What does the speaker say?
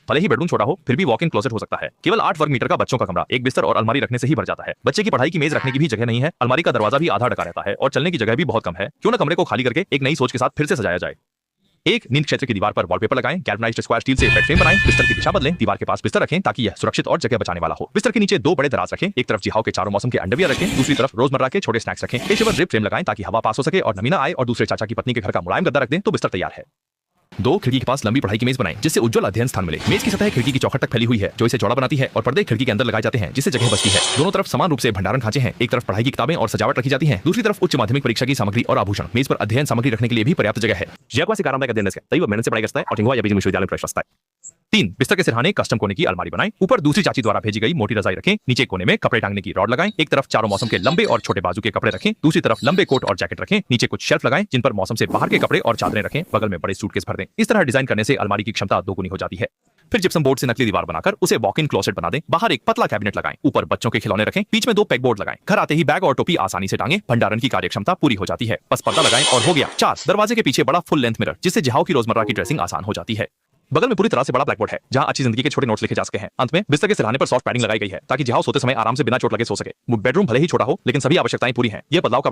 भले ही बेडरूम छोटा हो फिर भी वॉक इन क्लोसेट हो सकता है। केवल 8 वर्ग मीटर का बच्चों का कमरा एक बिस्तर और अलमारी रखने से ही भर जाता है। बच्चे की पढ़ाई की मेज रखने की भी जगह नहीं है, अलमारी का दरवाजा भी आधा ढका रहता है और चलने की जगह भी बहुत कम है। क्यों न कमरे को खाली करके एक नई सोच के साथ फिर से सजाया जाए। एक नींद क्षेत्र की दीवार पर वॉलपेपर लगाएं, गैल्वनाइज्ड स्क्वायर स्टील से बेड फ्रेम बनाएं, बिस्तर की दिशा बदलें, दीवार के पास बिस्तर रखें ताकि यह सुरक्षित और जगह बचाने वाला हो। बिस्तर के नीचे 2 बड़े दराज रखें, एक तरफ जिहाव के चारों मौसम के अंडरवियर रखें, दूसरी तरफ रोजमर्रा के छोटे स्नैक्स रखें। पेशेवर ड्रिप फ्रेम लगाएं ताकि हवा पास हो सके और नमी न आए और दूसरे चाचा की पत्नी के घर का मुलायम गद्दा रख दें तो बिस्तर तैयार है। 2 खिड़की के पास लंबी पढ़ाई की मेज बनाएं जिससे उज्जवल अध्ययन स्थान मिले। मेज की सतह खिड़की की चौखट तक फैली हुई है जो इसे चौड़ा बनाती है और पर्दे खिड़की के अंदर लगाए जाते हैं जिससे जगह बचती है। दोनों तरफ समान रूप से भंडारण खांचे हैं, एक तरफ पढ़ाई की किताबें और सजावट रखी जाती हैं, दूसरी तरफ उच्च माध्यमिक परीक्षा की सामग्री और आभूषण। मेज पर अध्ययन सामग्री रखने के लिए भी पर्याप्त जगह है। जयकुआ से आरामदायक अध्ययन तई वो मेहनत से पढ़ाई करता है और टिंगवा या बीजिंग विश्वविद्यालय में प्रवेश करता है। 3 बिस्तर के सिरहाने कस्टम कोने की अलमारी बनाएं, ऊपर दूसरी चाची द्वारा भेजी गई मोटी रजाई रखें, नीचे कोने में कपड़े टांगने की रॉड लगाएं, एक तरफ चारों मौसम के लंबे और छोटे बाजू के कपड़े रखें, दूसरी तरफ लंबे कोट और जैकेट रखें, नीचे कुछ शेल्फ लगाएं जिन पर मौसम से बाहर के कपड़े और चादरें रखें, बगल में बड़े सूटकेस भर दें। इस तरह डिजाइन करने से अलमारी की क्षमता दोगुनी हो जाती है। फिर जिप्सम बोर्ड से नकली दीवार बनाकर उसे वॉक इन क्लोसेट बना दें। बाहर एक पतला कैबिनेट लगाएं, ऊपर बच्चों के खिलौने रखें, बीच में 2 पेग बोर्ड लगाएं। घर आते ही बैग और टोपी आसानी से टांगे, भंडारण की कार्यक्षमता पूरी हो जाती है। बस पर्दा लगाएं और हो गया। 4 दरवाजे के पीछे बड़ा फुल लेंथ मिरर जिससे जिहाव की रोजमर्रा की ड्रेसिंग आसान हो जाती है। बगल में पूरी तरह से बड़ा ब्लैक बोर्ड है जहां अच्छी जिंदगी के छोटे नोट्स लिखे जा सके हैं। अंत में बिस्तर के सिरहाने पर सॉफ्ट पैडिंग लगाई गई है ताकि जिहाव सोते समय आराम से बिना चोट लगे सो सके। बेडरूम भले ही छोटा हो लेकिन सभी आवश्यकताएं पूरी हैं। यह बदलाव का